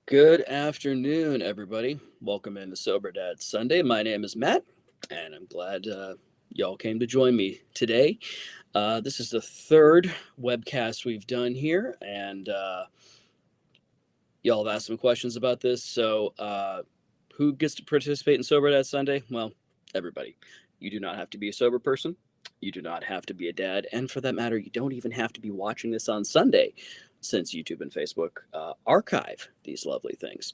Good afternoon, everybody. Welcome into Sober Dad Sunday. My name is Matt, and I'm glad y'all came to join me today. This is the third webcast we've done here, and y'all have asked some questions about this. So, who gets to participate in Sober Dad Sunday? Well, everybody. You do not have to be a sober person. You do not have to be a dad. And for that matter, you don't even have to be watching this on Sunday, since YouTube and Facebook archive these lovely things.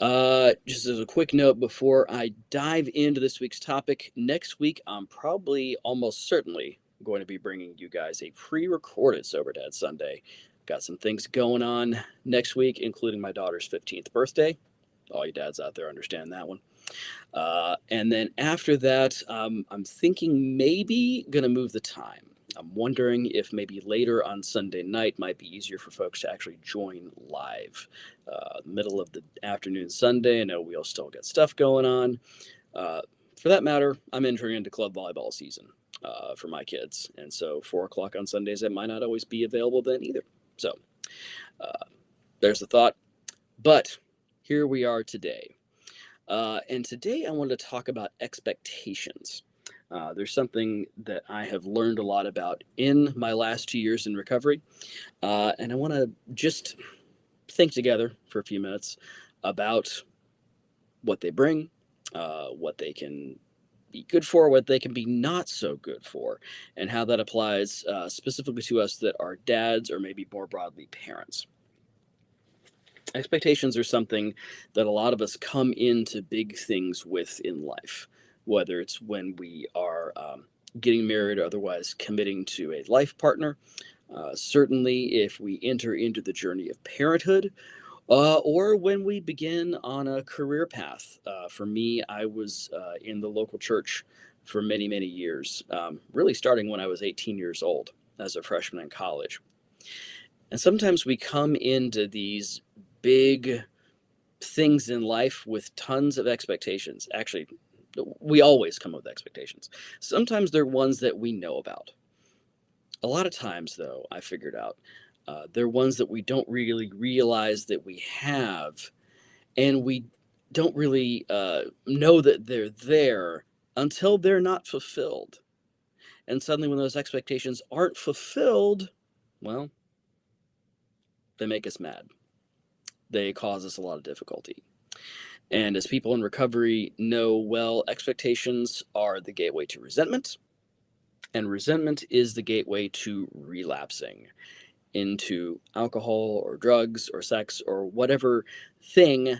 Just as a quick note before I dive into this week's topic, next week I'm probably almost certainly going to be bringing you guys a pre recorded Sober Dad Sunday. Got some things going on next week, including my daughter's 15th birthday. All you dads out there understand that one. And then after that, I'm thinking maybe going to move the time. I'm wondering if maybe later on Sunday night might be easier for folks to actually join live. Middle of the afternoon Sunday, I know we'll still get stuff going on. For that matter, I'm entering into club volleyball season for my kids. And so 4 o'clock on Sundays, it might not always be available then either. So there's the thought. But here we are today. And today I wanted to talk about expectations. There's something that I have learned a lot about in my last 2 years in recovery. And I want to just think together for a few minutes about what they bring, what they can be good for, what they can be not so good for, and how that applies specifically to us that are dads or maybe more broadly parents. Expectations are something that a lot of us come into big things with in life, whether it's when we are getting married or otherwise committing to a life partner. Certainly, if we enter into the journey of parenthood, or when we begin on a career path. For me, I was in the local church for many, many years, really starting when I was 18 years old as a freshman in college. And sometimes we come into these big things in life with tons of expectations. Actually, we always come up with expectations. Sometimes they're ones that we know about. A lot of times, though, I figured out, they're ones that we don't really realize that we have, and we don't really know that they're there until they're not fulfilled. And suddenly, when those expectations aren't fulfilled, well, they make us mad. They cause us a lot of difficulty. And as people in recovery know well, expectations are the gateway to resentment, and resentment is the gateway to relapsing into alcohol or drugs or sex or whatever thing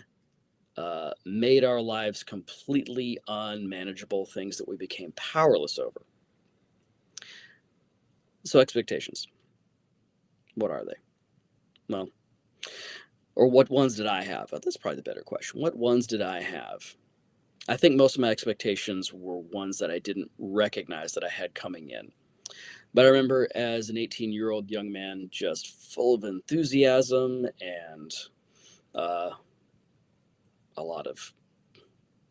made our lives completely unmanageable, things that we became powerless over. So, expectations, what are they? Well, or what ones did I have? That's probably the better question. What ones did I have? I think most of my expectations were ones that I didn't recognize that I had coming in. But I remember as an 18-year-old young man, just full of enthusiasm and a lot of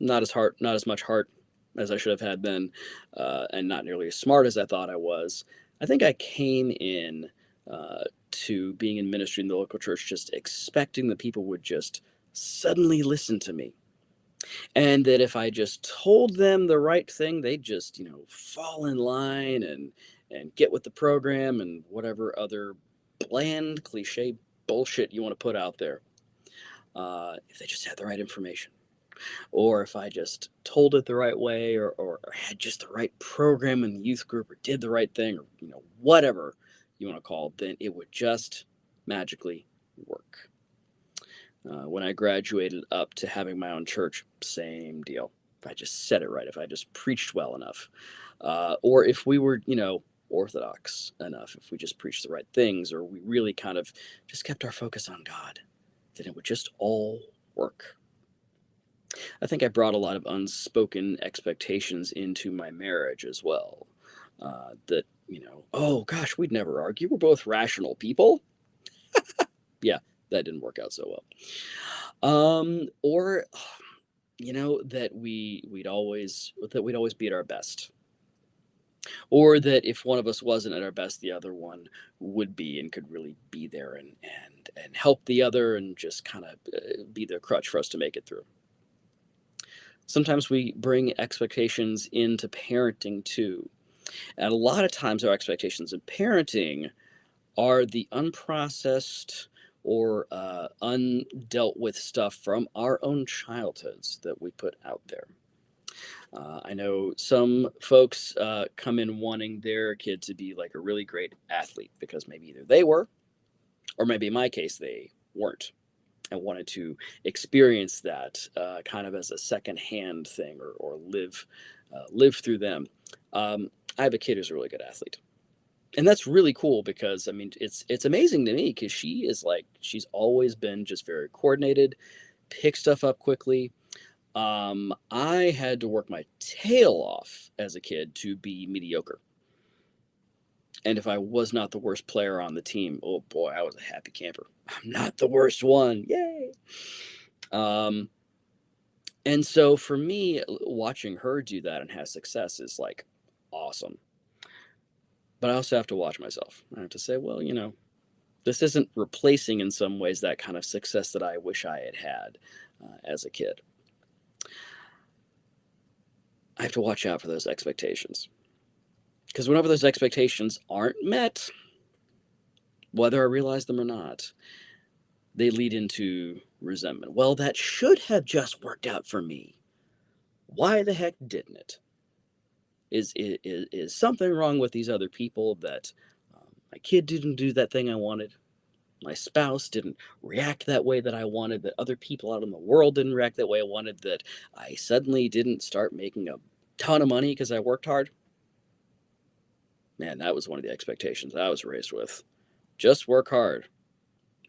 not as much heart as I should have had then, and not nearly as smart as I thought I was. I think I came in to being in ministry in the local church just expecting that people would just suddenly listen to me. And that if I just told them the right thing, they'd just, fall in line and get with the program and whatever other bland, cliche bullshit you want to put out there. If they just had the right information. Or if I just told it the right way or had just the right program in the youth group or did the right thing or, whatever you want to call it, then it would just magically work. When I graduated up to having my own church, same deal. If I just said it right, if I just preached well enough, or if we were, orthodox enough, if we just preached the right things, or we really kind of just kept our focus on God, then it would just all work. I think I brought a lot of unspoken expectations into my marriage as well. That, oh gosh, we'd never argue. We're both rational people. Yeah, that didn't work out so well. Or that we'd always be at our best. or that if one of us wasn't at our best, the other one would be and could really be there and help the other and just kind of be the crutch for us to make it through. Sometimes we bring expectations into parenting too. And a lot of times our expectations in parenting are the unprocessed or undealt with stuff from our own childhoods that we put out there. I know some folks come in wanting their kid to be like a really great athlete because maybe either they were, or maybe in my case, they weren't, and wanted to experience that kind of as a secondhand thing or live through them. I have a kid who's a really good athlete. And that's really cool because I mean it's amazing to me because she's always been just very coordinated, pick stuff up quickly. I had to work my tail off as a kid to be mediocre. And if I was not the worst player on the team, oh boy, I was a happy camper. I'm not the worst one. Yay. Um, and so for me, watching her do that and have success is like awesome. But I also have to watch myself. I have to say, well, this isn't replacing in some ways that kind of success that I wish I had had as a kid. I have to watch out for those expectations. Because whenever those expectations aren't met, whether I realize them or not, they lead into resentment. Well, that should have just worked out for me. Why the heck didn't it? Is something wrong with these other people that my kid didn't do that thing I wanted? My spouse didn't react that way that I wanted, that other people out in the world didn't react that way I wanted, that I suddenly didn't start making a ton of money because I worked hard? Man, that was one of the expectations I was raised with. Just work hard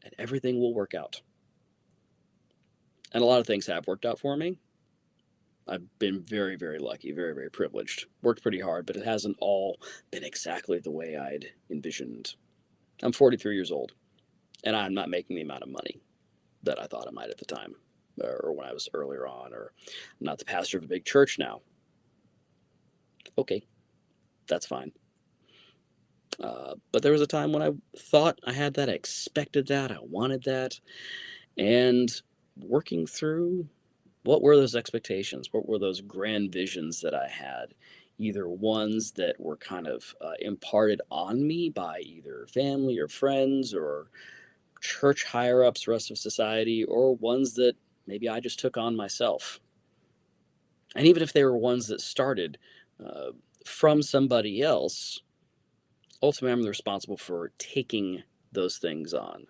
and everything will work out. And a lot of things have worked out for me. I've been very, very lucky, very, very privileged. Worked pretty hard, but it hasn't all been exactly the way I'd envisioned. I'm 43 years old, and I'm not making the amount of money that I thought I might at the time, or when I was earlier on, or I'm not the pastor of a big church now. Okay, that's fine. But there was a time when I thought I had that, I expected that, I wanted that, and working through what were those expectations? What were those grand visions that I had? Either ones that were kind of imparted on me by either family or friends or church higher ups, rest of society, or ones that maybe I just took on myself. And even if they were ones that started uh, from somebody else, ultimately I'm responsible for taking those things on,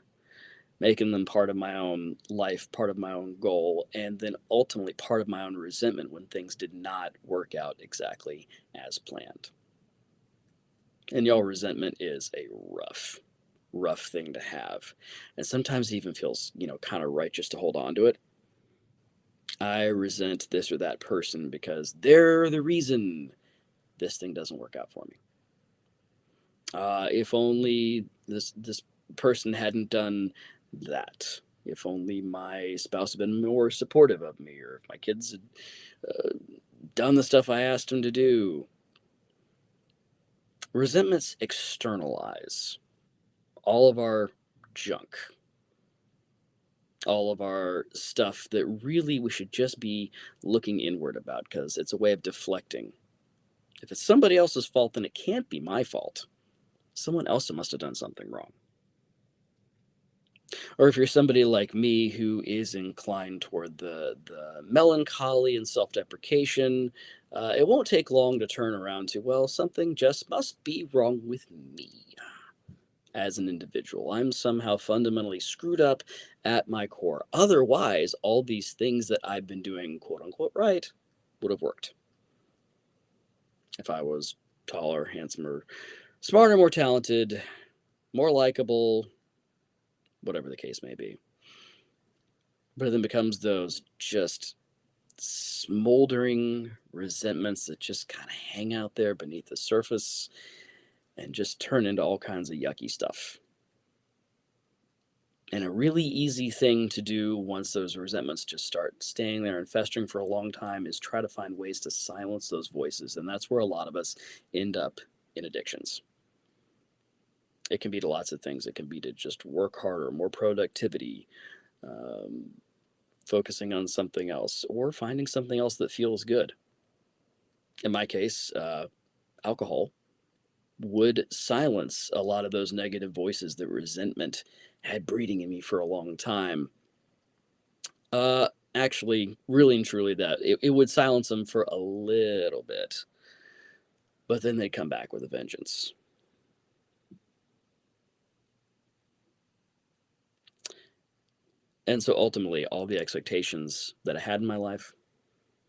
making them part of my own life, part of my own goal, and then ultimately part of my own resentment when things did not work out exactly as planned. And y'all, resentment is a rough thing to have. And sometimes it even feels, kind of right just to hold on to it. I resent this or that person because they're the reason this thing doesn't work out for me. If only this person hadn't done that. If only my spouse had been more supportive of me, or if my kids had done the stuff I asked them to do. Resentments externalize all of our junk, all of our stuff that really we should just be looking inward about because it's a way of deflecting. If it's somebody else's fault, then it can't be my fault. Someone else must have done something wrong. Or if you're somebody like me who is inclined toward the melancholy and self deprecation, it won't take long to turn around to, well, something just must be wrong with me as an individual. I'm somehow fundamentally screwed up at my core. Otherwise, all these things that I've been doing, quote unquote, right, would have worked. If I was taller, handsomer, smarter, more talented, more likable, whatever the case may be. But it then becomes those just smoldering resentments that just kind of hang out there beneath the surface and just turn into all kinds of yucky stuff. And a really easy thing to do once those resentments just start staying there and festering for a long time is try to find ways to silence those voices. And that's where a lot of us end up in addictions. It can be to lots of things. It can be to just work harder, more productivity, um, focusing on something else, or finding something else that feels good. In my case, alcohol would silence a lot of those negative voices that resentment had breeding in me for a long time. Actually, really and truly, that it would silence them for a little bit, but then they'd come back with a vengeance. And so ultimately, all the expectations that I had in my life,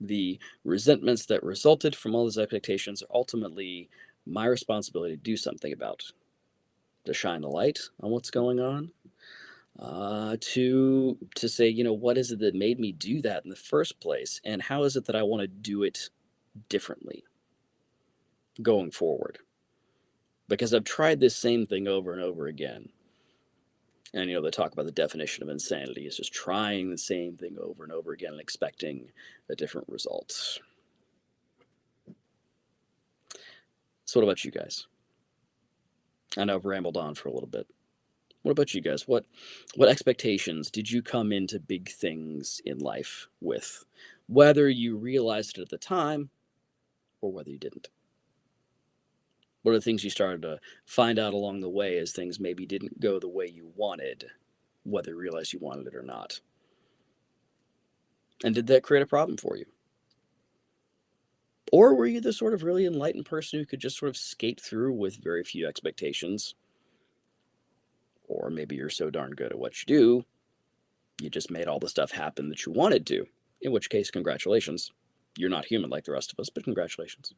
the resentments that resulted from all those expectations, are ultimately my responsibility to do something about, to shine a light on what's going on, to say, what is it that made me do that in the first place, and how is it that I want to do it differently going forward? Because I've tried this same thing over and over again. And they talk about the definition of insanity is just trying the same thing over and over again and expecting a different result. So what about you guys? I know I've rambled on for a little bit. What about you guys? What expectations did you come into big things in life with? Whether you realized it at the time or whether you didn't. What are the things you started to find out along the way as things maybe didn't go the way you wanted, whether you realized you wanted it or not? And did that create a problem for you? Or were you the sort of really enlightened person who could just sort of skate through with very few expectations? Or maybe you're so darn good at what you do, you just made all the stuff happen that you wanted to. In which case, congratulations. You're not human like the rest of us, but congratulations.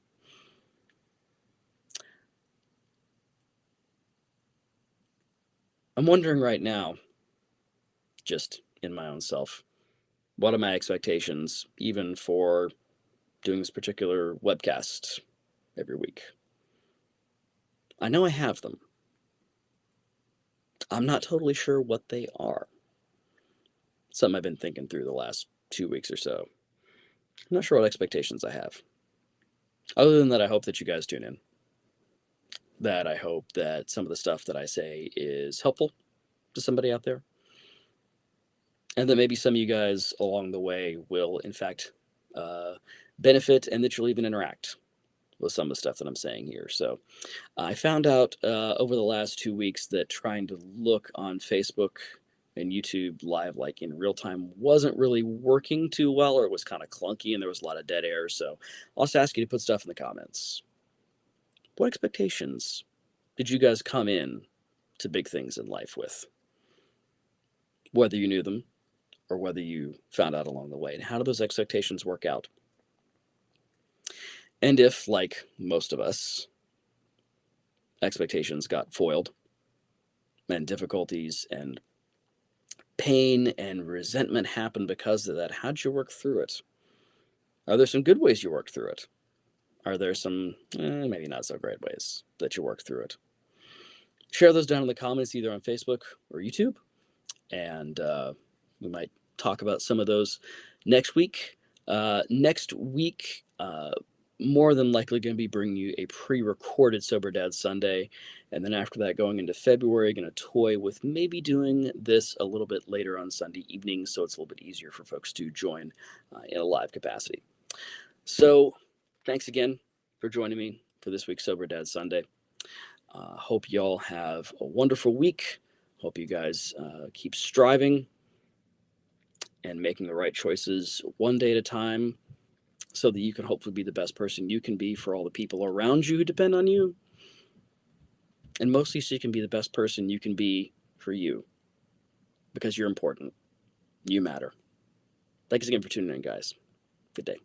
I'm wondering right now, just in my own self, what are my expectations, even for doing this particular webcast every week? I know I have them. I'm not totally sure what they are. Something I've been thinking through the last 2 weeks or so. I'm not sure what expectations I have. Other than that, I hope that you guys tune in. That I hope that some of the stuff that I say is helpful to somebody out there. And that maybe some of you guys along the way will, in fact, benefit, and that you'll even interact with some of the stuff that I'm saying here. So I found out over the last 2 weeks that trying to look on Facebook and YouTube live, like in real time, wasn't really working too well, or it was kind of clunky and there was a lot of dead air. So I'll just ask you to put stuff in the comments. What expectations did you guys come in to big things in life with? Whether you knew them or whether you found out along the way. And how do those expectations work out? And if, like most of us, expectations got foiled and difficulties and pain and resentment happened because of that, how'd you work through it? Are there some good ways you worked through it? Are there some maybe not so great ways that you worked through it? Share those down in the comments, either on Facebook or YouTube, and we might talk about some of those next week. Next week, more than likely going to be bringing you a pre-recorded Sober Dad Sunday. And then after that, going into February, going to toy with maybe doing this a little bit later on Sunday evening, so it's a little bit easier for folks to join in a live capacity. So thanks again for joining me for this week's Sober Dad Sunday. Hope y'all have a wonderful week. Hope you guys keep striving and making the right choices one day at a time, so that you can hopefully be the best person you can be for all the people around you who depend on you. And mostly so you can be the best person you can be for you. Because you're important. You matter. Thanks again for tuning in, guys. Good day.